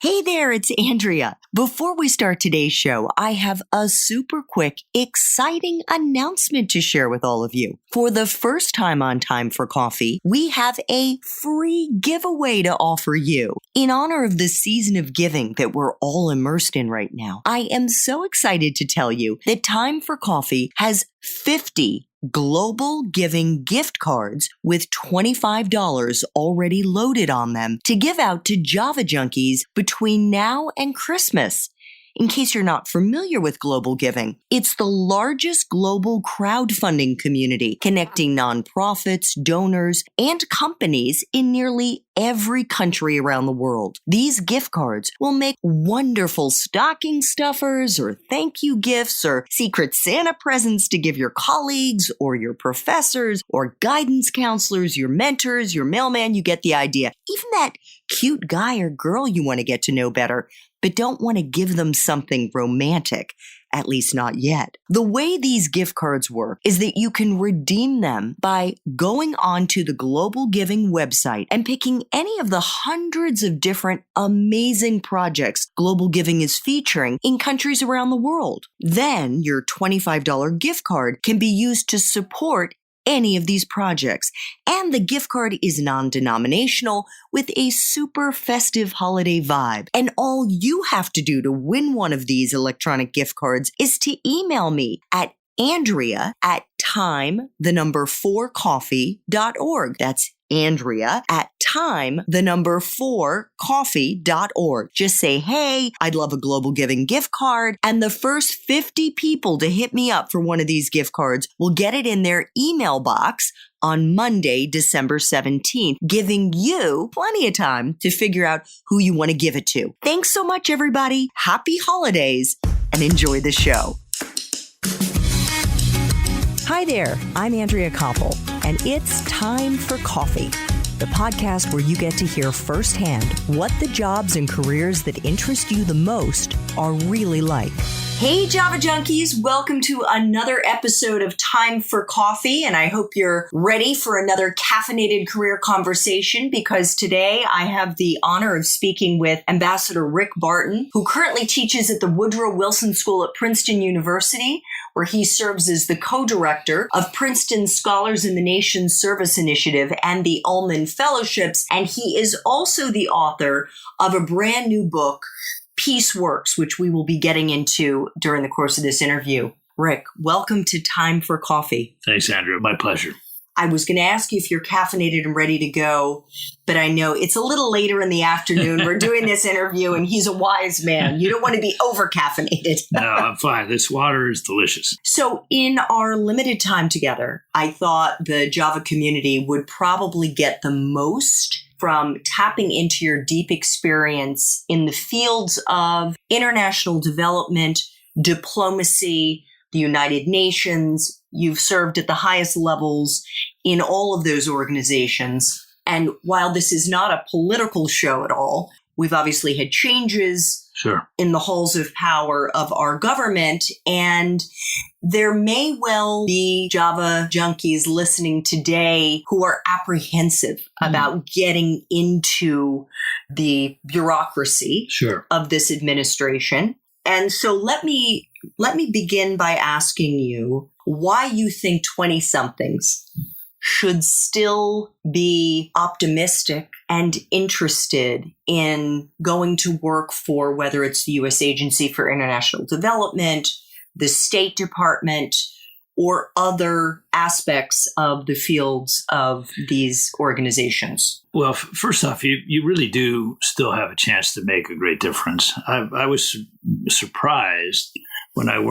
Hey there, it's Andrea. Before we start today's show, I have a super quick, exciting announcement to share with all of you. For the first time on Time for Coffee, we have a free giveaway to offer you. In honor of the season of giving that we're all immersed in right now, I am so excited to tell you that Time for Coffee has 50 global giving gift cards with $25 already loaded on them to give out to Java junkies between now and Christmas. In case you're not familiar with global giving, it's the largest global crowdfunding community connecting nonprofits, donors, and companies in nearly every country around the world. These gift cards will make wonderful stocking stuffers or thank you gifts or secret Santa presents to give your colleagues or your professors or guidance counselors, your mentors, your mailman. You get the idea. Even that cute guy or girl you want to get to know better, but don't want to give them something romantic, at least not yet. The way these gift cards work is that you can redeem them by going onto the Global Giving website and picking any of the hundreds of different amazing projects Global Giving is featuring in countries around the world. Then your $25 gift card can be used to support any of these projects. And the gift card is non-denominational with a super festive holiday vibe. And all you have to do to win one of these electronic gift cards is to email me at Andrea@time4coffee.org. That's Andrea@time4coffee.org. Just say, hey, I'd love a Global Giving gift card. And the first 50 people to hit me up for one of these gift cards will get it in their email box on Monday, December 17th, giving you plenty of time to figure out who you want to give it to. Thanks so much, everybody. Happy holidays and enjoy the show. Hi there, I'm Andrea Koppel, and it's Time for Coffee, the podcast where you get to hear firsthand what the jobs and careers that interest you the most are really like. Hey, Java junkies, welcome to another episode of Time for Coffee, and I hope you're ready for another caffeinated career conversation because today I have the honor of speaking with Ambassador Rick Barton, who currently teaches at the Woodrow Wilson School at Princeton University, where he serves as the co-director of Princeton Scholars in the Nation's Service Initiative and the Ullman Fellowships, and he is also the author of a brand new book, Peace Works, which we will be getting into during the course of this interview. Rick, welcome to Time for Coffee. Thanks, Andrew. My pleasure. I was going to ask you if you're caffeinated and ready to go, but I know it's a little later in the afternoon. We're doing this interview, and he's a wise man. You don't want to be over-caffeinated. No, I'm fine. This water is delicious. So in our limited time together, I thought the Java community would probably get the most from tapping into your deep experience in the fields of international development, diplomacy, the United Nations. You've served at the highest levels in all of those organizations. And while this is not a political show at all, we've obviously had changes in the halls of power of our government. And there may well be Java junkies listening today who are apprehensive about getting into the bureaucracy of this administration. And so let me begin by asking you why you think 20-somethings should still be optimistic and interested in going to work for whether it's the U.S. Agency for International Development, the State Department, or other aspects of the fields of these organizations? Well, first off, you really do still have a chance to make a great difference. I was surprised when I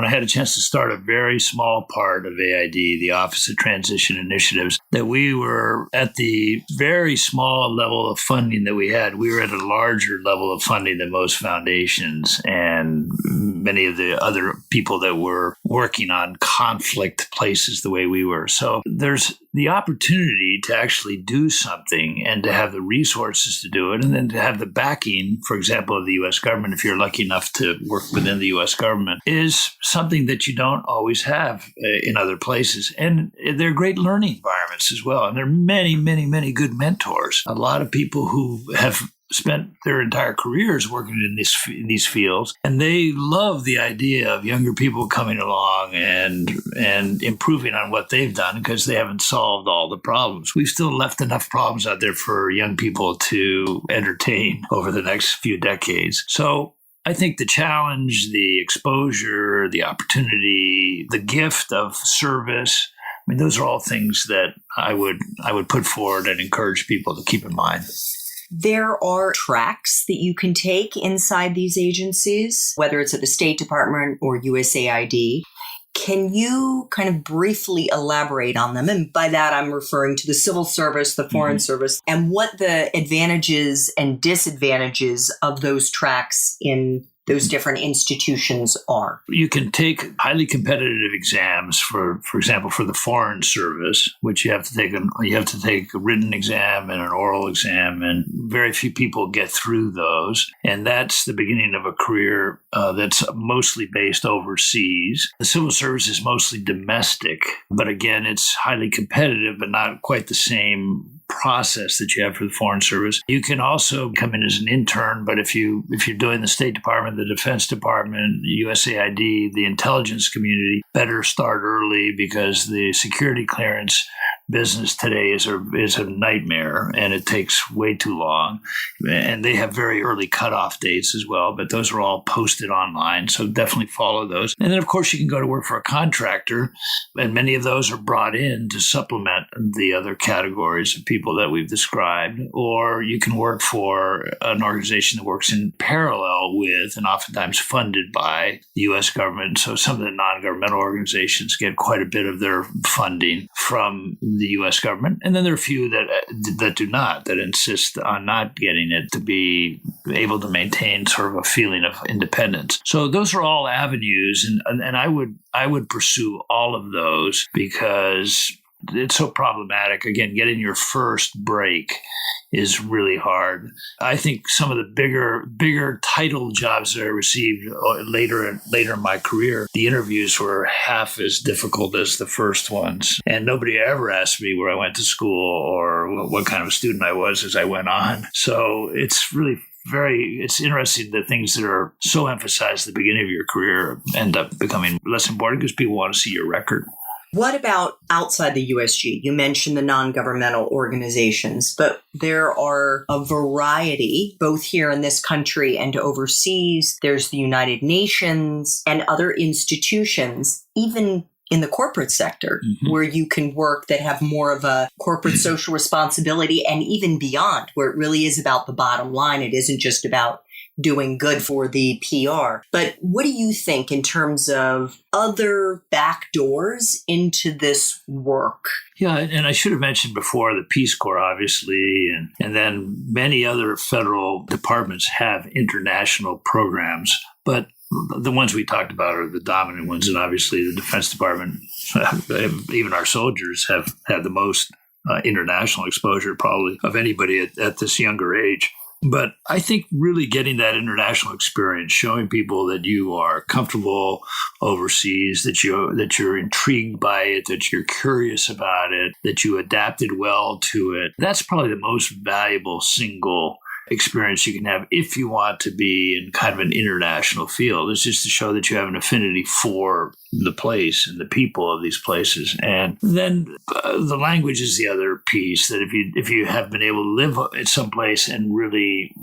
had a chance to start a very small part of AID, the Office of Transition Initiatives, that we were at the very small level of funding that we had. We were at a larger level of funding than most foundations and many of the other people that were working on conflict places the way we were. So there's the opportunity to actually do something and to have the resources to do it, and then to have the backing, for example, of the U.S. government, if you're lucky enough to work within the U.S. government, is something that you don't always have in other places. And they're great learning environments as well. And there are many, many, many good mentors. A lot of people who have spent their entire careers working in these fields, and they love the idea of younger people coming along and improving on what they've done because they haven't solved all the problems. We've still left enough problems out there for young people to entertain over the next few decades. So I think the challenge, the exposure, the opportunity, the gift of service, I mean, those are all things that I would put forward and encourage people to keep in mind. There are tracks that you can take inside these agencies, whether it's at the State Department or USAID. Can you kind of briefly elaborate on them? And by that, I'm referring to the civil service, the foreign service, and what the advantages and disadvantages of those tracks in those different institutions are. You can take highly competitive exams, for example, for the Foreign Service, which you have to take a written exam and an oral exam, and very few people get through those. And that's the beginning of a career that's mostly based overseas. The civil service is mostly domestic, but again, it's highly competitive, but not quite the same process that you have for the Foreign Service. You can also come in as an intern, but if you're doing the State Department, the Defense Department, USAID, the intelligence community, better start early because the security clearance business today is a nightmare, and it takes way too long. And they have very early cutoff dates as well, but those are all posted online, so definitely follow those. And then, of course, you can go to work for a contractor, and many of those are brought in to supplement the other categories of people that we've described. Or you can work for an organization that works in parallel with and oftentimes funded by the U.S. government. So some of the non-governmental organizations get quite a bit of their funding from the U.S. government. And then there are a few that do not, that insist on not getting it to be able to maintain sort of a feeling of independence. So those are all avenues. And I would pursue all of those because it's so problematic. Again, getting your first break is really hard. I think some of the bigger title jobs that I received later in my career, the interviews were half as difficult as the first ones. And nobody ever asked me where I went to school or what kind of student I was as I went on. So it's really it's interesting that things that are so emphasized at the beginning of your career end up becoming less important because people want to see your record. What about outside the USG? You mentioned the non-governmental organizations, but there are a variety, both here in this country and overseas. There's the United Nations and other institutions, even in the corporate sector, where you can work that have more of a corporate social responsibility and even beyond, where it really is about the bottom line. It isn't just about doing good for the PR. But what do you think in terms of other back doors into this work? Yeah, and I should have mentioned before the Peace Corps, obviously, and then many other federal departments have international programs. But the ones we talked about are the dominant ones, and obviously the Defense Department, even our soldiers have had the most international exposure probably of anybody at this younger age. But I think really getting that international experience, showing people that you are comfortable overseas, that you're intrigued by it, that you're curious about it, that you adapted well to it, that's probably the most valuable single experience you can have if you want to be in kind of an international field. It's just to show that you have an affinity for the place and the people of these places. And then the language is the other piece, that if you have been able to live at some place and really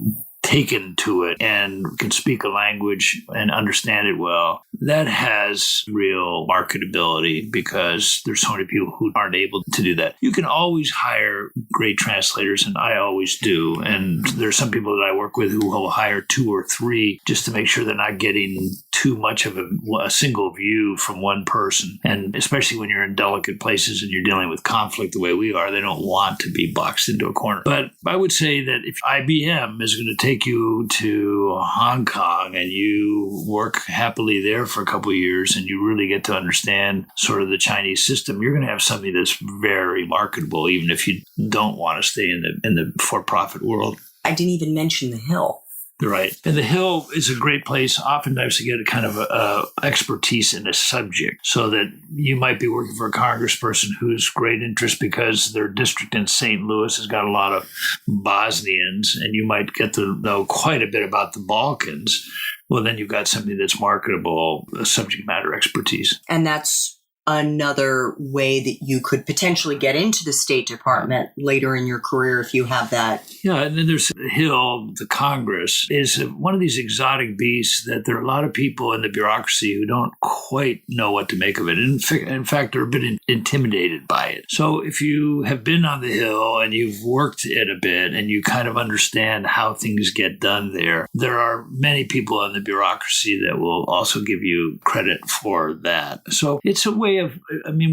taken to it and can speak a language and understand it well, that has real marketability because there's so many people who aren't able to do that. You can always hire great translators, and I always do. And there's some people that I work with who will hire 2 or 3 just to make sure they're not getting too much of a single view from one person. And especially when you're in delicate places and you're dealing with conflict the way we are, they don't want to be boxed into a corner. But I would say that if IBM is going to take you to Hong Kong and you work happily there for a couple of years and you really get to understand sort of the Chinese system, you're going to have something that's very marketable, even if you don't want to stay in the for-profit world. I didn't even mention the Hill. Right. And the Hill is a great place oftentimes to get a kind of expertise in a subject, so that you might be working for a congressperson who's great interest because their district in St. Louis has got a lot of Bosnians, and you might get to know quite a bit about the Balkans. Well, then you've got something that's marketable, subject matter expertise. And that's another way that you could potentially get into the State Department later in your career if you have that. Yeah, and then there's Hill, the Congress, is one of these exotic beasts that there are a lot of people in the bureaucracy who don't quite know what to make of it. In fact, they're a bit intimidated by it. So if you have been on the Hill and you've worked it a bit and you kind of understand how things get done there are many people in the bureaucracy that will also give you credit for that. So it's a way of,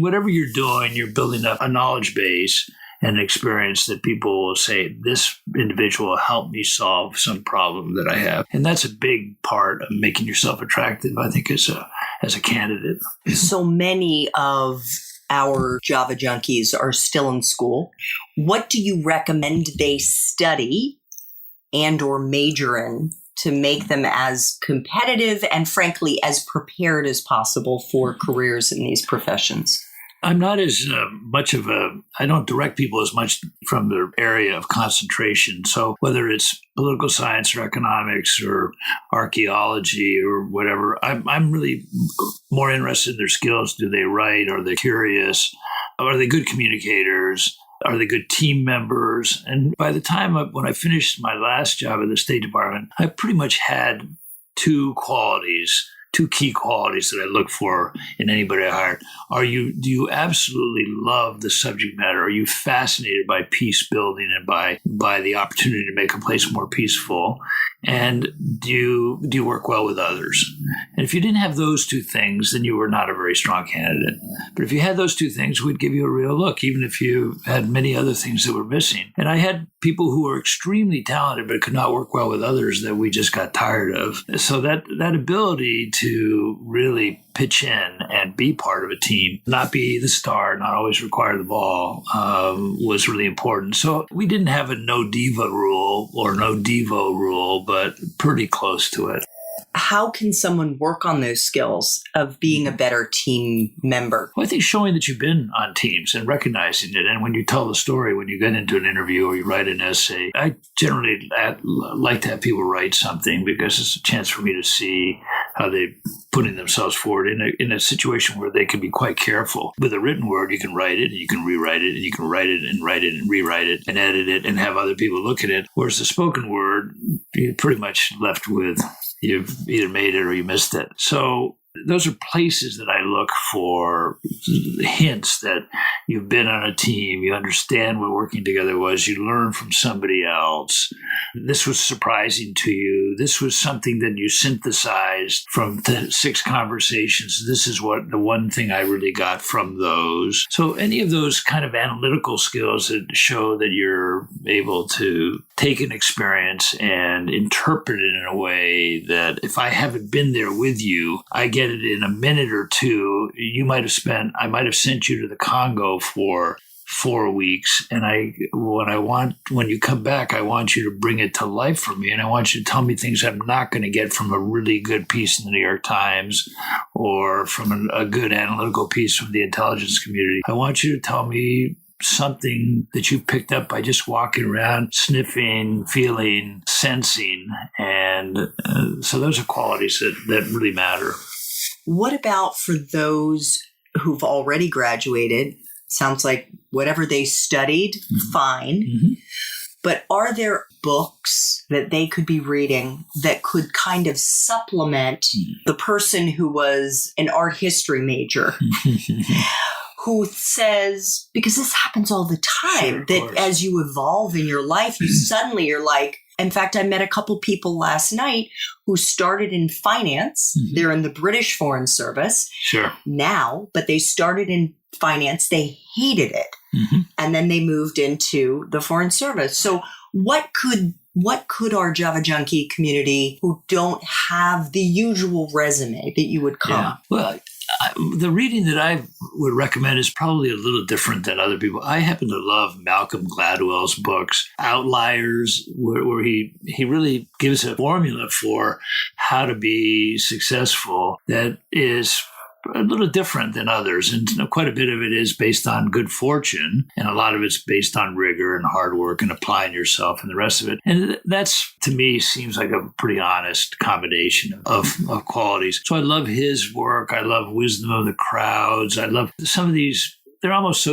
whatever you're doing, you're building up a knowledge base and experience that people will say, this individual will help me solve some problem that I have. And that's a big part of making yourself attractive, I think, as a candidate. So many of our Java junkies are still in school. What do you recommend they study and or major in to make them as competitive and, frankly, as prepared as possible for careers in these professions? I'm not as I don't direct people as much from their area of concentration. So whether it's political science or economics or archaeology or whatever, I'm really more interested in their skills. Do they write? Are they curious? Are they good communicators? Are they good team members? And by the time when I finished my last job at the State Department, I pretty much had two key qualities that I look for in anybody I hired. Do you absolutely love the subject matter? Are you fascinated by peace building and by the opportunity to make a place more peaceful? And do you work well with others? And if you didn't have those two things, then you were not a very strong candidate. But if you had those two things, we'd give you a real look, even if you had many other things that were missing. And I had people who were extremely talented but could not work well with others that we just got tired of. So that ability to really pitch in and be part of a team, not be the star, not always require the ball, was really important. So we didn't have a no diva rule or no devo rule, but pretty close to it. How can someone work on those skills of being a better team member? Well, I think showing that you've been on teams and recognizing it. And when you tell the story, when you get into an interview or you write an essay, I generally like to have people write something because it's a chance for me to see how they're putting themselves forward in a situation where they can be quite careful. With a written word, you can write it and you can rewrite it and you can write it and rewrite it and edit it and have other people look at it. Whereas the spoken word, you're pretty much left with you've either made it or you missed it. So those are places that I look for hints that you've been on a team, you understand what working together was, you learn from somebody else. This was surprising to you. This was something that you synthesized from the 6 conversations. This is what the one thing I really got from those. So any of those kind of analytical skills that show that you're able to take an experience and interpret it in a way that if I haven't been there with you, I get it in a minute or two. I might have sent you to the Congo for 4 weeks. And when you come back, I want you to bring it to life for me. And I want you to tell me things I'm not going to get from a really good piece in the New York Times or from a good analytical piece from the intelligence community. I want you to tell me something that you've picked up by just walking around, sniffing, feeling, sensing. And so those are qualities that really matter. What about for those who've already graduated? Sounds like whatever they studied, fine. Mm-hmm. But are there books that they could be reading that could kind of supplement the person who was an art history major? Who says, because this happens all the time, that as you evolve in your life, you're like, in fact, I met a couple people last night who started in finance. Mm-hmm. They're in the British Foreign Service now, but they started in finance. They hated it. Mm-hmm. And then they moved into the Foreign Service. So what could our Java Junkie community who don't have the usual resume that you would come? Yeah. Well, The reading that I would recommend is probably a little different than other people. I happen to love Malcolm Gladwell's books, Outliers, where he really gives a formula for how to be successful that is a little different than others. And quite a bit of it is based on good fortune, and a lot of it's based on rigor and hard work and applying yourself and the rest of it. And that's, to me, seems like a pretty honest combination of qualities. So I love his work. I love Wisdom of the Crowds. I love some of these. They're almost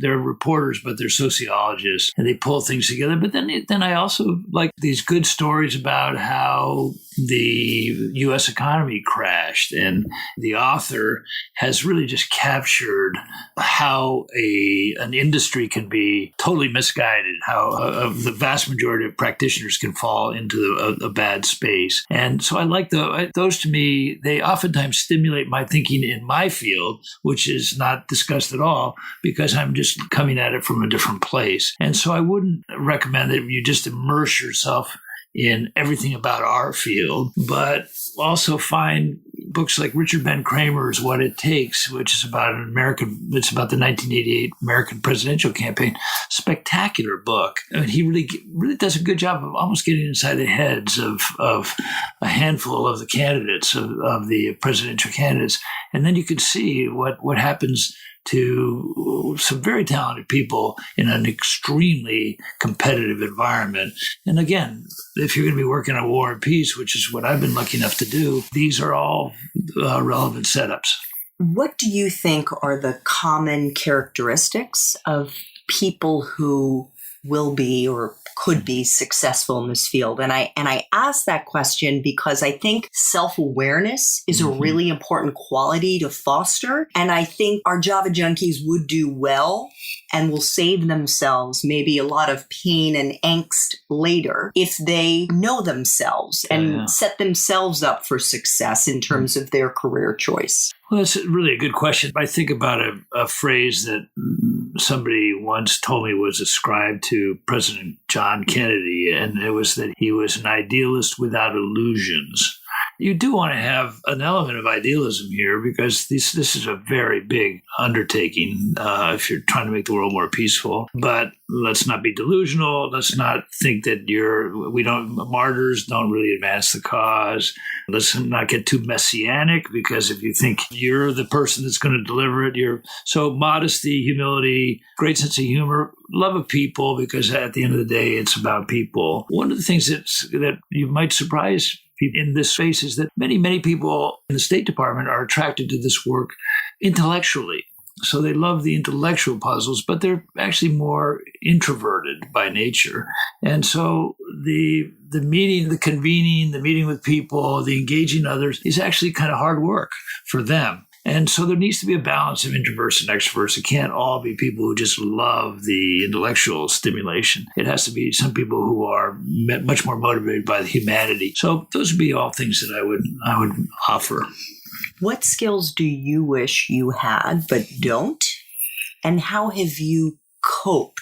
they're reporters, but they're sociologists, and they pull things together. But then I also like these good stories about how the U.S. economy crashed, and the author has really just captured how an industry can be totally misguided, how the vast majority of practitioners can fall into a bad space. And so I like those. To me, they oftentimes stimulate my thinking in my field, which is not discussed at all because I'm just coming at it from a different place. And so I wouldn't recommend that you just immerse yourself in everything about our field, but also find books like Richard Ben Kramer's What It Takes, which is about it's about the 1988 American presidential campaign. Spectacular book. I mean, he really does a good job of almost getting inside the heads of a handful of the candidates, of the presidential candidates. And then you can see what happens to some very talented people in an extremely competitive environment. And again, if you're going to be working on War and Peace, which is what I've been lucky enough to do, these are all relevant setups. What do you think are the common characteristics of people who will be or could be successful in this field? And I ask that question because I think self-awareness is a really important quality to foster. And I think our Java junkies would do well and will save themselves maybe a lot of pain and angst later if they know themselves and set themselves up for success in terms of their career choice. Well, that's really a good question. I think about a phrase that somebody once told me was ascribed to President John Kennedy, and it was that he was an idealist without illusions. You do want to have an element of idealism here because this is a very big undertaking if you're trying to make the world more peaceful. But let's not be delusional. Let's not think that martyrs don't really advance the cause. Let's not get too messianic, because if you think you're the person that's going to deliver it, so modesty, humility, great sense of humor, love of people, because at the end of the day, it's about people. One of the things that you might surprise people in this space is that many people in the State Department are attracted to this work intellectually. So they love the intellectual puzzles, but they're actually more introverted by nature. And so the meeting, the convening, the meeting with people, the engaging others is actually kind of hard work for them. And so there needs to be a balance of introverts and extroverts. It can't all be people who just love the intellectual stimulation. It has to be some people who are much more motivated by the humanity. So those would be all things that I would offer. What skills do you wish you had but don't? And how have you coped?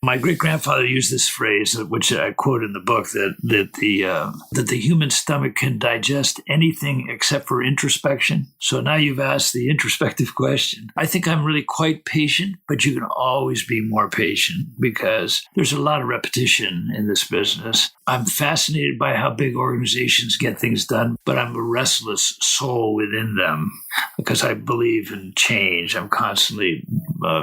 My great-grandfather used this phrase, which I quote in the book, that the human stomach can digest anything except for introspection. So now you've asked the introspective question. I think I'm really quite patient, but you can always be more patient because there's a lot of repetition in this business. I'm fascinated by how big organizations get things done, but I'm a restless soul within them because I believe in change. I'm constantly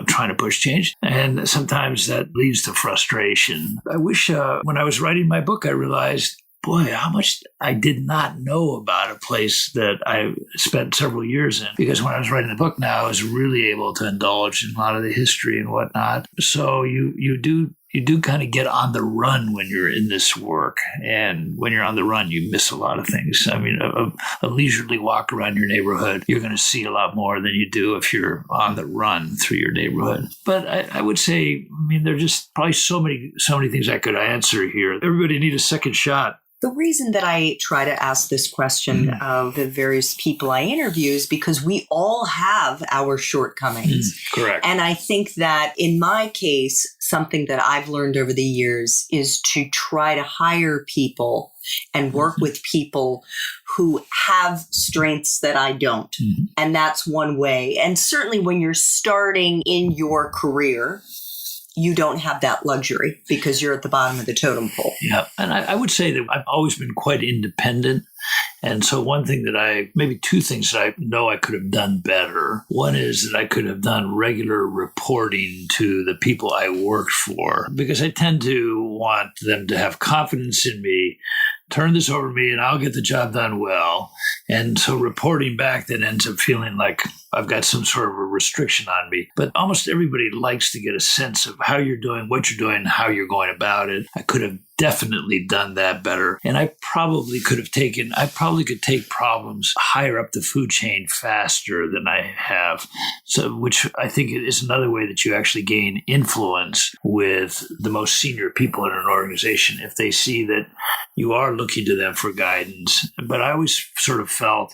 trying to push change, and sometimes that leads to frustration. I wish when I was writing my book, I realized, boy, how much I did not know about a place that I spent several years in. Because when I was writing the book now, I was really able to indulge in a lot of the history and whatnot. So you do kind of get on the run when you're in this work. And when you're on the run, you miss a lot of things. I mean, a leisurely walk around your neighborhood, you're going to see a lot more than you do if you're on the run through your neighborhood. But I would say, I mean, there are just probably so many things I could answer here. Everybody needs a second shot. The reason that I try to ask this question of the various people I interview is because we all have our shortcomings. Correct. And I think that in my case, something that I've learned over the years is to try to hire people and work with people who have strengths that I don't. And that's one way. And certainly when you're starting in your career, you don't have that luxury because you're at the bottom of the totem pole. Yeah. And I would say that I've always been quite independent. And so maybe two things that I know I could have done better. One is that I could have done regular reporting to the people I worked for, because I tend to want them to have confidence in me, turn this over to me, and I'll get the job done well. And so reporting back then ends up feeling like I've got some sort of a restriction on me. But almost everybody likes to get a sense of how you're doing, what you're doing, how you're going about it. I could have definitely done that better. And I probably could take problems higher up the food chain faster than I have. So, which I think is another way that you actually gain influence with the most senior people in an organization, if they see that you are looking to them for guidance. But I always sort of felt,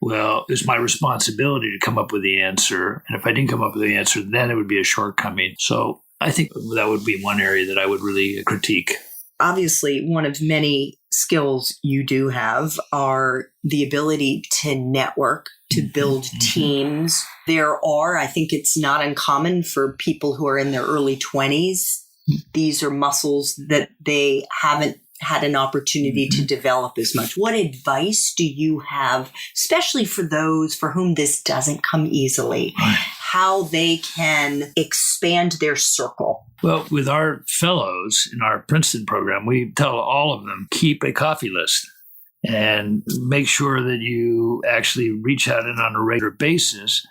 well, it's my responsibility to come up with the answer. And if I didn't come up with the answer, then it would be a shortcoming. So I think that would be one area that I would really critique. Obviously, one of many skills you do have are the ability to network, to build teams. I think it's not uncommon for people who are in their early 20s. These are muscles that they haven't had an opportunity to develop as much. What advice do you have, especially for those for whom this doesn't come easily, how they can expand their circle? Well, with our fellows in our Princeton program, we tell all of them, keep a coffee list and make sure that you actually reach out and on a regular basis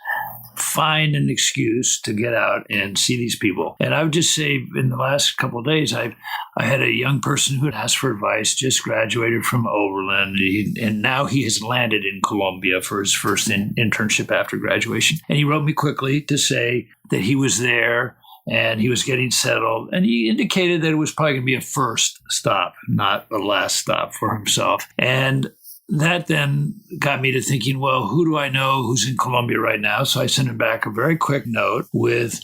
find an excuse to get out and see these people. And I would just say in the last couple of days, I had a young person who had asked for advice, just graduated from Oberlin, and now he has landed in Colombia for his first internship after graduation. And he wrote me quickly to say that he was there and he was getting settled. And he indicated that it was probably going to be a first stop, not a last stop for himself. And that then got me to thinking, well, who do I know who's in Colombia right now? So I sent him back a very quick note with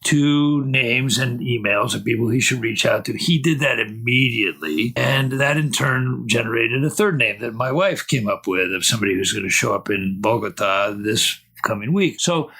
2 names and emails of people he should reach out to. He did that immediately. And that in turn generated a third name that my wife came up with of somebody who's going to show up in Bogota this coming week. So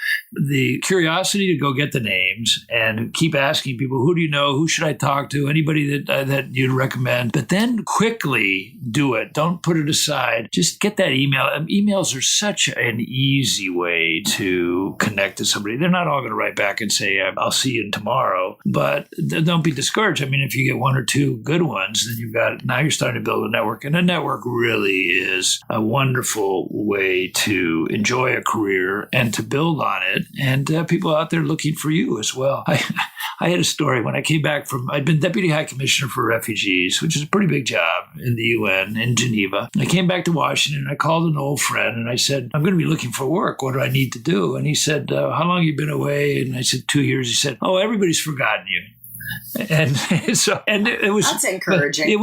the curiosity to go get the names and keep asking people, who do you know? Who should I talk to? Anybody that you'd recommend? But then quickly do it. Don't put it aside. Just get that email. Emails are such an easy way to connect to somebody. They're not all going to write back and say, I'll see you tomorrow. But don't be discouraged. I mean, if you get 1 or 2 good ones, then now you're starting to build a network. And a network really is a wonderful way to enjoy a career and to build on it. And people out there looking for you as well. I had a story when I came back I'd been Deputy High Commissioner for Refugees, which is a pretty big job in the UN in Geneva. I came back to Washington. I called an old friend and I said, I'm going to be looking for work. What do I need to do? And he said, how long have you been away? And I said, 2 years. He said, oh, everybody's forgotten you. And it was that's encouraging.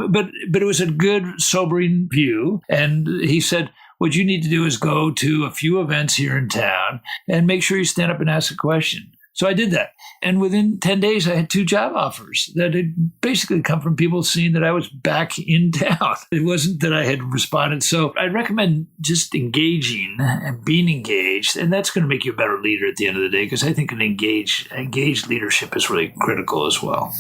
But it was a good, sobering view. And he said, what you need to do is go to a few events here in town and make sure you stand up and ask a question. So I did that. And within 10 days, I had 2 job offers that had basically come from people seeing that I was back in town. It wasn't that I had responded. So I recommend just engaging and being engaged. And that's going to make you a better leader at the end of the day, because I think an engaged leadership is really critical as well.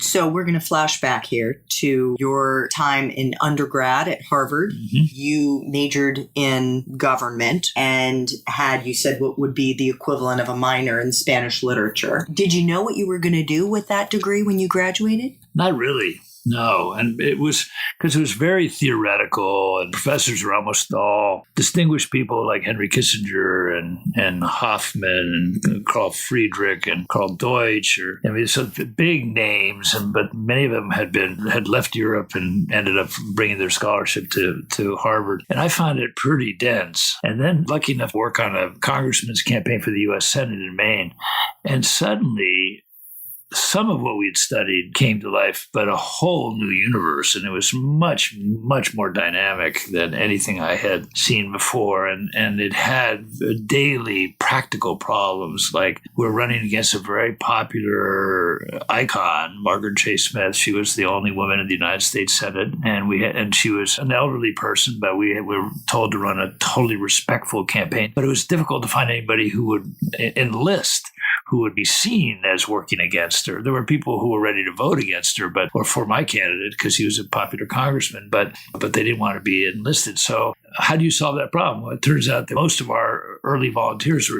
So we're going to flash back here to your time in undergrad at Harvard. You majored in government and had, you said, what would be the equivalent of a minor in Spanish literature. Did you know what you were going to do with that degree when you graduated? Not really. No. And it was because it was very theoretical, and professors were almost all distinguished people like Henry Kissinger and Hoffman and Carl Friedrich and Carl Deutsch, so big names, but many of them had left Europe and ended up bringing their scholarship to Harvard. And I found it pretty dense. And then lucky enough to work on a congressman's campaign for the U.S. Senate in Maine. And suddenly some of what we'd studied came to life, but a whole new universe. And it was much, much more dynamic than anything I had seen before. And it had daily practical problems. Like we're running against a very popular icon, Margaret Chase Smith. She was the only woman in the United States Senate. And she was an elderly person, but we were told to run a totally respectful campaign. But it was difficult to find anybody who would enlist, who would be seen as working against her. There were people who were ready to vote against her, or for my candidate, because he was a popular congressman, but they didn't want to be enlisted. So how do you solve that problem? Well, it turns out that most of our early volunteers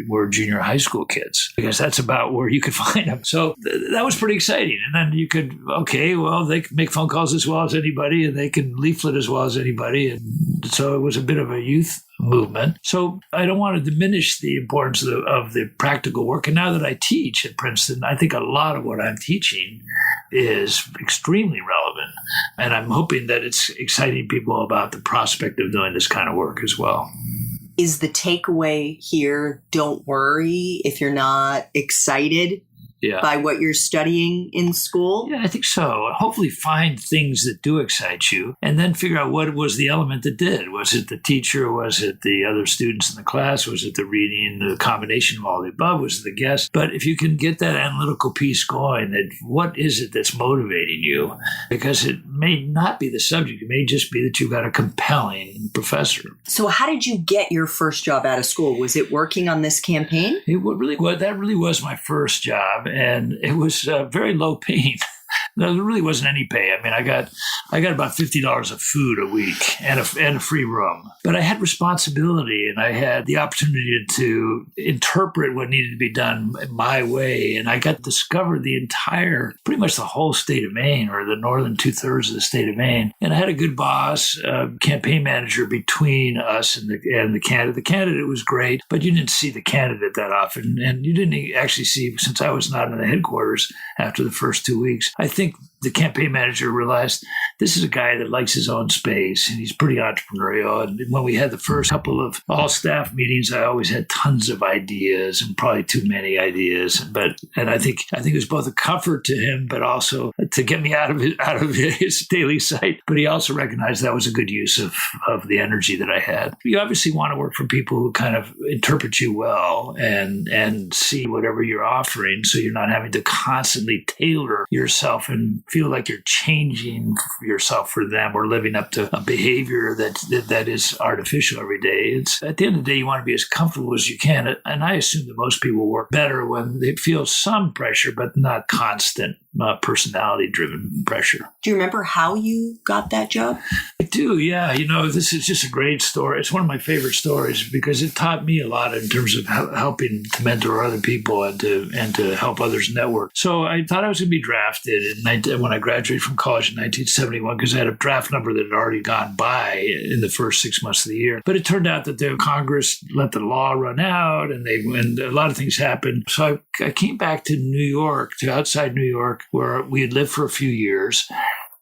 were junior high school kids, because that's about where you could find them. So that was pretty exciting. And then you could, they can make phone calls as well as anybody, and they can leaflet as well as anybody. And so it was a bit of a youth movement. So I don't want to diminish the importance of the practical work. And now that I teach at Princeton, I think a lot of what I'm teaching is extremely relevant. And I'm hoping that it's exciting people about the prospect of doing this kind of work as well. Is the takeaway here, don't worry if you're not excited by what you're studying in school? Yeah, I think so. Hopefully find things that do excite you and then figure out what was the element that did. Was it the teacher? Was it the other students in the class? Was it the reading, the combination of all the above? Was it the guest? But if you can get that analytical piece going, that what is it that's motivating you? Because it may not be the subject. It may just be that you've got a compelling professor. So how did you get your first job out of school? Was it working on this campaign? That really was my first job. And it was very low paying. No, there really wasn't any pay. I mean, I got about $50 of food a week and a free room. But I had responsibility, and I had the opportunity to interpret what needed to be done my way. And I got to discover pretty much the whole state of Maine, or the northern 2/3 of the state of Maine. And I had a good boss, campaign manager between us and the candidate. The candidate was great, but you didn't see the candidate that often. And you didn't actually see, since I was not in the headquarters after the first 2 weeks, I think the campaign manager realized this is a guy that likes his own space, and he's pretty entrepreneurial. And when we had the first couple of all staff meetings, I always had tons of ideas, and probably too many ideas. And I think it was both a comfort to him, but also to get me out of his daily sight. But he also recognized that was a good use of the energy that I had. You obviously want to work for people who kind of interpret you well and see whatever you're offering, so you're not having to constantly tailor yourself and feel like you're changing yourself for them or living up to a behavior that is artificial every day. It's at the end of the day, you want to be as comfortable as you can. And I assume that most people work better when they feel some pressure, but not constant personality-driven pressure. Do you remember how you got that job? I do, yeah. This is just a great story. It's one of my favorite stories because it taught me a lot in terms of helping to mentor other people and to help others network. So I thought I was going to be drafted when I graduated from college in 1971, because I had a draft number that had already gone by in the first 6 months of the year. But it turned out that the Congress let the law run out, and a lot of things happened. So I came back to New York, to outside New York, where we had lived for a few years.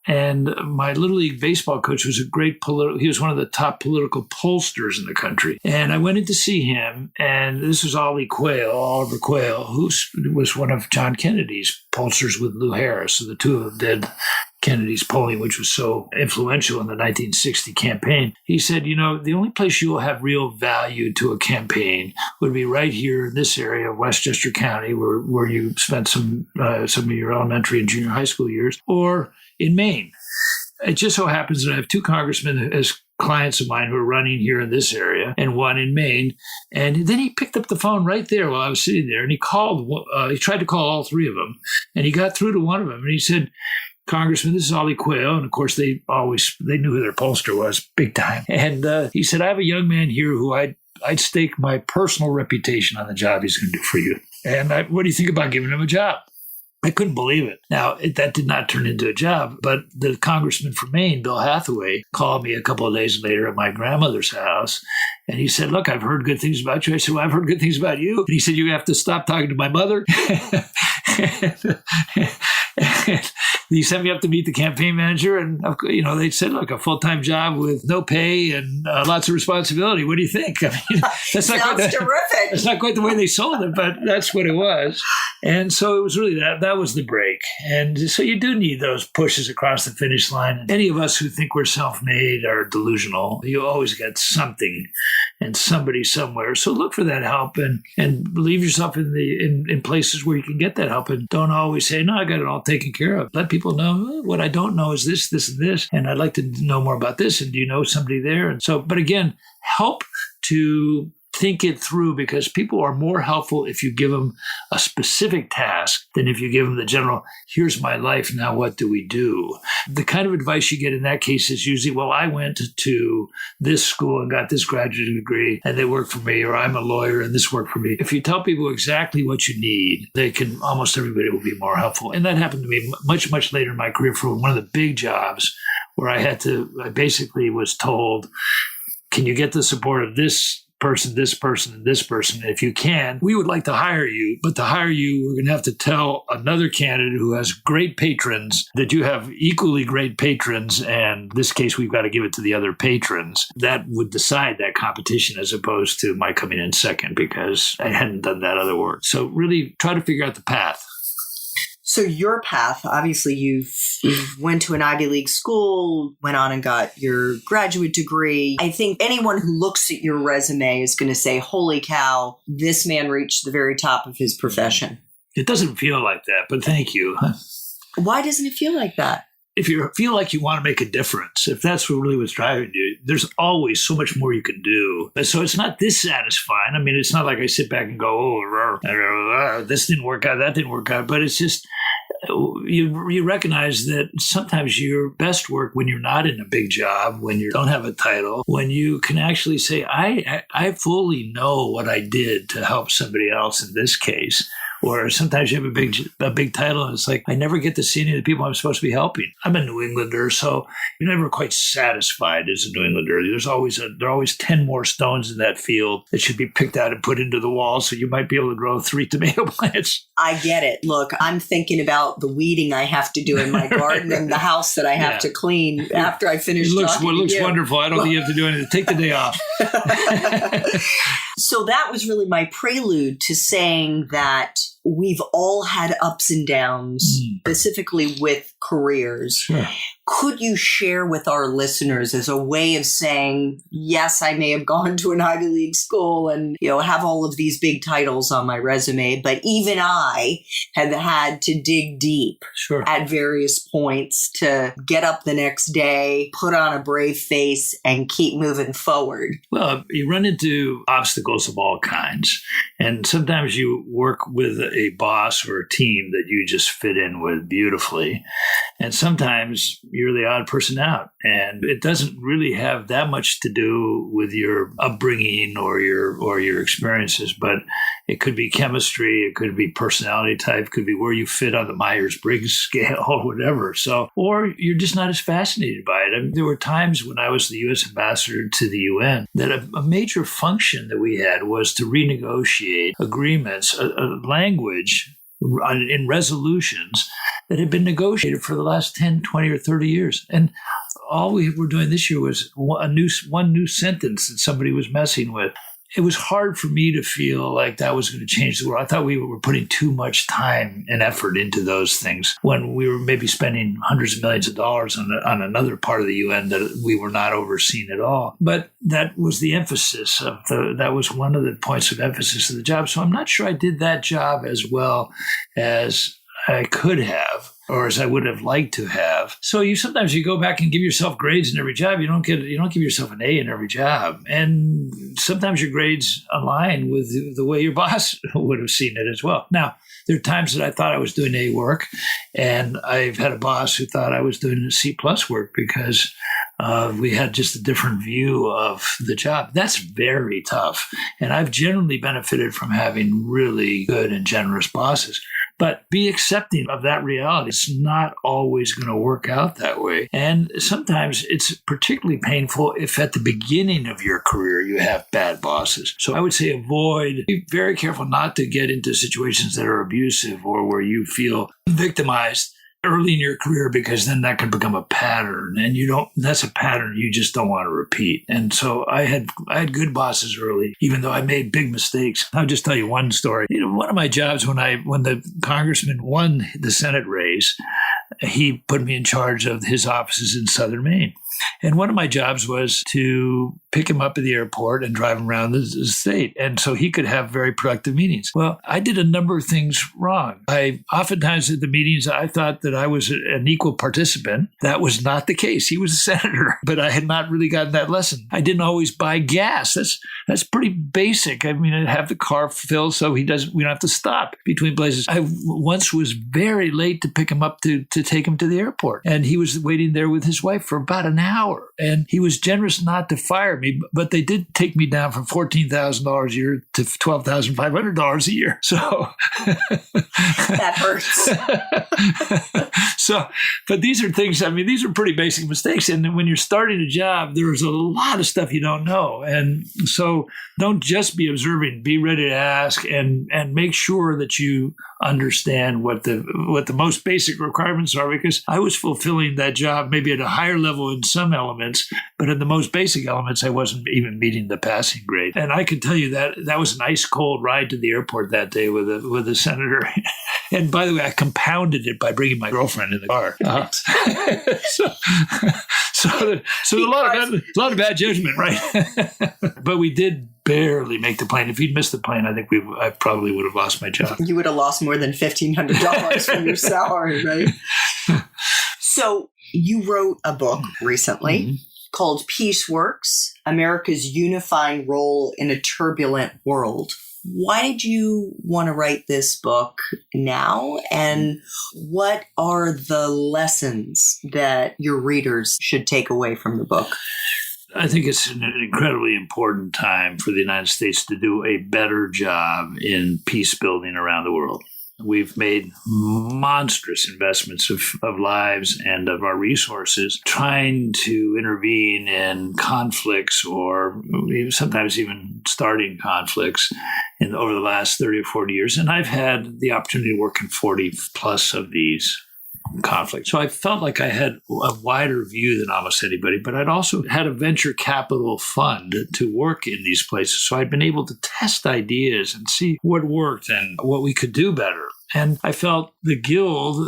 And my Little League baseball coach was he was one of the top political pollsters in the country. And I went in to see him, and this was Oliver Quayle, who was one of John Kennedy's pollsters with Lou Harris. So the two of them did Kennedy's polling, which was so influential in the 1960 campaign. He said, the only place you will have real value to a campaign would be right here in this area of Westchester County, where you spent some of your elementary and junior high school years, or in Maine. It just so happens that I have two congressmen as clients of mine who are running here in this area, and one in Maine. And then he picked up the phone right there while I was sitting there, and he tried to call all three of them, and he got through to one of them, and he said, "Congressman, this is Ollie Quayle." And of course, they knew who their pollster was, big time. And he said, "I have a young man here who I'd stake my personal reputation on the job he's going to do for you. And what do you think about giving him a job?" I couldn't believe it. Now, that did not turn into a job, but the congressman from Maine, Bill Hathaway, called me a couple of days later at my grandmother's house, and he said, "Look, I've heard good things about you." I said, "Well, I've heard good things about you." And he said, "You have to stop talking to my mother." And he sent me up to meet the campaign manager, and they said, "Look, a full-time job with no pay and lots of responsibility. What do you think?" I mean, that's not Sounds terrific. That's not quite the way they sold it, but that's what it was. And so it was really that was the break. And so you do need those pushes across the finish line. And any of us who think we're self-made are delusional. You always get something and somebody somewhere. So look for that help and leave yourself in places where you can get that help. And don't always say, "No, I got it all taken care of." Let people know, "What I don't know is this, this, and this. And I'd like to know more about this. And do you know somebody there?" And so, but again, help to think it through, because people are more helpful if you give them a specific task than if you give them the general, "Here's my life, now what do we do?" The kind of advice you get in that case is usually, "Well, I went to this school and got this graduate degree and they work for me," or "I'm a lawyer and this worked for me." If you tell people exactly what you need, almost everybody will be more helpful. And that happened to me much, much later in my career for one of the big jobs where I basically was told, "Can you get the support of this person, this person, and this person? If you can, we would like to hire you. But to hire you, we're going to have to tell another candidate who has great patrons that you have equally great patrons. And in this case, we've got to give it to the other patrons." That would decide that competition as opposed to my coming in second because I hadn't done that other work. So really try to figure out the path. So your path, obviously you went to an Ivy League school, went on and got your graduate degree. I think anyone who looks at your resume is going to say, "Holy cow, this man reached the very top of his profession." It doesn't feel like that, but thank you. Why doesn't it feel like that? If you feel like you want to make a difference, if that's what really was driving you, there's always so much more you can do. And so it's not dissatisfying. I mean, it's not like I sit back and go, "Oh, this didn't work out, that didn't work out." But it's just, you recognize that sometimes your best work when you're not in a big job, when you don't have a title, when you can actually say, I fully know what I did to help somebody else in this case. Or sometimes you have a big title and it's like, I never get to see any of the people I'm supposed to be helping. I'm a New Englander, so you're never quite satisfied as a New Englander. There are always 10 more stones in that field that should be picked out and put into the wall so you might be able to grow 3 tomato plants. I get it. Look, I'm thinking about the weeding I have to do in my garden and the house that I have to clean after I finish talking to you. It looks wonderful. I don't think you have to do anything. Take the day off. So that was really my prelude to saying that we've all had ups and downs, specifically with careers. Sure. Could you share with our listeners as a way of saying, yes, I may have gone to an Ivy League school and, have all of these big titles on my resume, but even I have had to dig deep at various points to get up the next day, put on a brave face, and keep moving forward? Well, you run into obstacles of all kinds. And sometimes you work with a boss or a team that you just fit in with beautifully. And sometimes you're the odd person out. And it doesn't really have that much to do with your upbringing or your experiences, but it could be chemistry, it could be personality type, it could be where you fit on the Myers-Briggs scale or whatever. So, or you're just not as fascinated by it. I mean, there were times when I was the U.S. ambassador to the UN that a major function that we had was to renegotiate agreements, a language in resolutions that had been negotiated for the last 10, 20, or 30 years. And all we were doing this year was one new sentence that somebody was messing with. It was hard for me to feel like that was going to change the world. I thought we were putting too much time and effort into those things when we were maybe spending hundreds of millions of dollars on another part of the UN that we were not overseeing at all. But that was the emphasis that was one of the points of emphasis of the job. So I'm not sure I did that job as well as I could have, or as I would have liked to have. So sometimes you go back and give yourself grades in every job. You don't give yourself an A in every job. And sometimes your grades align with the way your boss would have seen it as well. Now, there are times that I thought I was doing A work, and I've had a boss who thought I was doing C+ work because we had just a different view of the job. That's very tough. And I've generally benefited from having really good and generous bosses. But be accepting of that reality. It's not always going to work out that way. And sometimes it's particularly painful if at the beginning of your career you have bad bosses. So I would say be very careful not to get into situations that are abusive or where you feel victimized early in your career, because then that can become a pattern, and that's a pattern you just don't want to repeat. And so I had good bosses early, even though I made big mistakes. I'll just tell you one story. One of my jobs when the congressman won the Senate race, he put me in charge of his offices in Southern Maine. And one of my jobs was to pick him up at the airport and drive him around the state. And so he could have very productive meetings. Well, I did a number of things wrong. Oftentimes at the meetings, I thought that I was an equal participant. That was not the case. He was a senator, but I had not really gotten that lesson. I didn't always buy gas. That's pretty basic. I mean, I have the car filled so we don't have to stop between places. I once was very late to pick him up to take him to the airport. And he was waiting there with his wife for about an hour. And he was generous not to fire me, but they did take me down from $14,000 a year to $12,500 a year. So that hurts. But these are things, these are pretty basic mistakes. And when you're starting a job, there's a lot of stuff you don't know. And so don't just be observing, be ready to ask and make sure that you understand what the most basic requirements are, because I was fulfilling that job maybe at a higher level in some elements, but in the most basic elements, I wasn't even meeting the passing grade. And I can tell you that was an ice cold ride to the airport that day with a senator. And by the way, I compounded it by bringing my girlfriend in the car. So a lot of bad judgment, right? But we did barely make the plane. If he'd missed the plane, I think I probably would have lost my job. You would have lost more than $1,500 from your salary, right? So you wrote a book recently called Peace Works, America's Unifying Role in a Turbulent World. Why did you want to write this book now? And what are the lessons that your readers should take away from the book? I think it's an incredibly important time for the United States to do a better job in peace building around the world. We've made monstrous investments of lives and of our resources trying to intervene in conflicts or sometimes even starting conflicts over the last 30 or 40 years. And I've had the opportunity to work in 40 plus of these conflicts. So I felt like I had a wider view than almost anybody, but I'd also had a venture capital fund to work in these places. So I'd been able to test ideas and see what worked and what we could do better. And I felt the Guild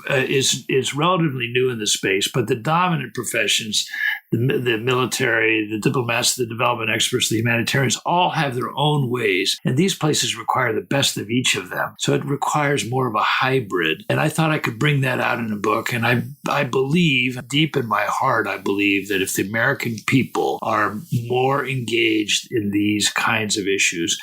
is relatively new in the space, but the dominant professions, the military, the diplomats, the development experts, the humanitarians, all have their own ways. And these places require the best of each of them. So it requires more of a hybrid. And I thought I could bring that out in a book. And I believe, deep in my heart, I believe that if the American people are more engaged in these kinds of issues,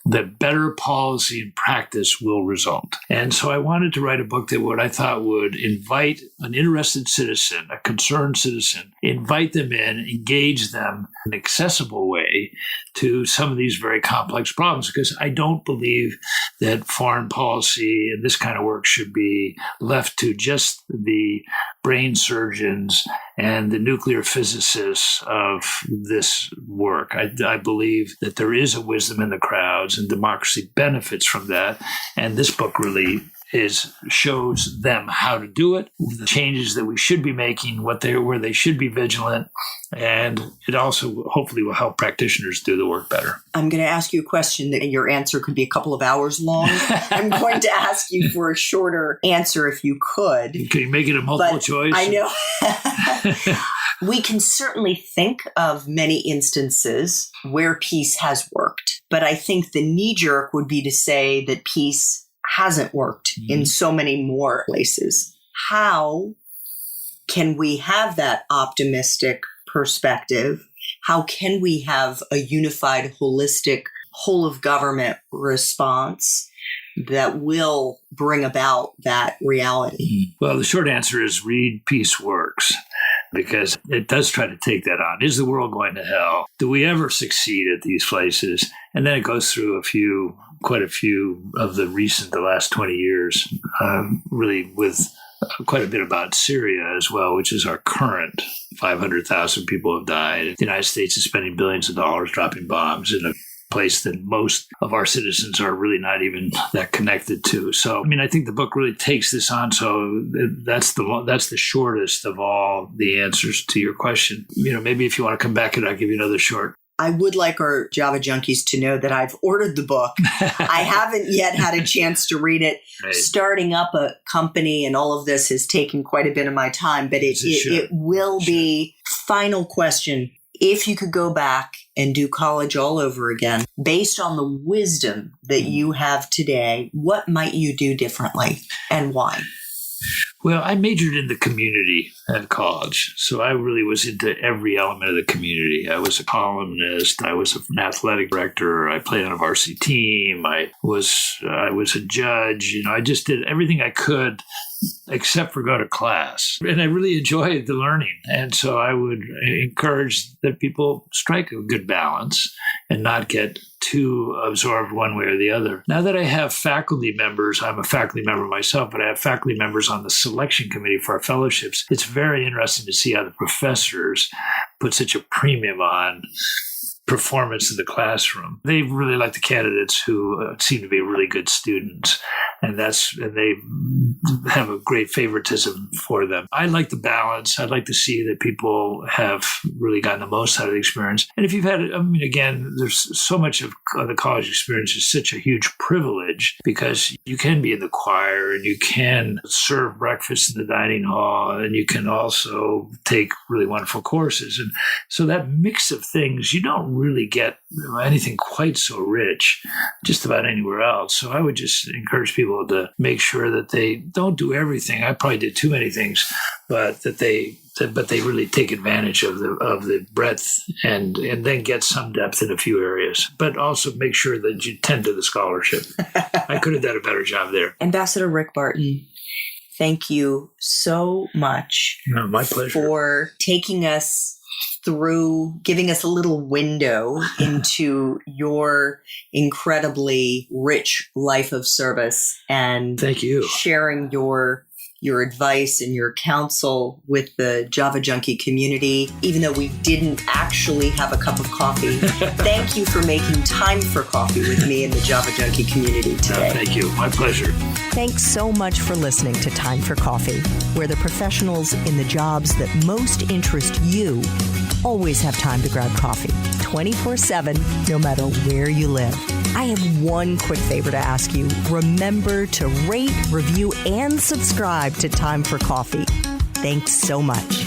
that better policy and practice will result. And so I wanted to write a book that what I thought would invite an interested citizen, a concerned citizen, invite them in, engage them in an accessible way to some of these very complex problems, because I don't believe that foreign policy and this kind of work should be left to just the brain surgeons and the nuclear physicists of this work. I believe that there is a wisdom in the crowds and democracy benefits from that. And this book really shows them how to do it, the changes that we should be making, where they should be vigilant, and it also hopefully will help practitioners do the work better. I'm going to ask you a question that your answer could be a couple of hours long. I'm going to ask you for a shorter answer if you could. Can you make it a multiple choice? I know. We can certainly think of many instances where peace has worked, but I think the knee-jerk would be to say that peace hasn't worked in so many more places. How can we have that optimistic perspective? How can we have a unified, holistic, whole of government response that will bring about that reality? Well, the short answer is read Peace Works, because it does try to take that on. Is the world going to hell? Do we ever succeed at these places? And then it goes through quite a few of the last 20 years, really with quite a bit about Syria as well, which is our current 500,000 people have died. The United States is spending billions of dollars dropping bombs in a place that most of our citizens are really not even that connected to. So, I think the book really takes this on. So that's the shortest of all the answers to your question. Maybe if you want to come back and I'll give you another short. I would like our Java junkies to know that I've ordered the book. I haven't yet had a chance to read it. Right. Starting up a company and all of this has taken quite a bit of my time, but it will be. Final question. If you could go back and do college all over again, based on the wisdom that you have today, what might you do differently and why? Well, I majored in the community at college, so I really was into every element of the community. I was a columnist. I was an athletic director. I played on a varsity team. I was a judge. I just did everything I could except for go to class. And I really enjoyed the learning. And so I would encourage that people strike a good balance and not get too absorbed one way or the other. Now that I have faculty members, I'm a faculty member myself, but I have faculty members on the selection committee for our fellowships. It's very interesting to see how the professors put such a premium on performance in the classroom. They really like the candidates who seem to be really good students, and they have a great favoritism for them. I like the balance. I'd like to see that people have really gotten the most out of the experience. And if you've had, again, there's so much of the college experience is such a huge privilege because you can be in the choir and you can serve breakfast in the dining hall and you can also take really wonderful courses. And so that mix of things, you don't really get anything quite so rich just about anywhere else. So I would just encourage people to make sure that they don't do everything. I probably did too many things, but that they really take advantage of the breadth and then get some depth in a few areas, but also make sure that you tend to the scholarship. I could have done a better job there. Ambassador Rick Barton, thank you so much. No, my pleasure. For taking us through, giving us a little window into your incredibly rich life of service and thank you. Sharing your advice and your counsel with the Java Junkie community, even though we didn't actually have a cup of coffee. Thank you for making time for coffee with me in the Java Junkie community today. Thank you. My pleasure. Thanks so much for listening to Time for Coffee, where the professionals in the jobs that most interest you always have time to grab coffee, 24/7, no matter where you live. I have one quick favor to ask you. Remember to rate, review, and subscribe to Time for Coffee. Thanks so much.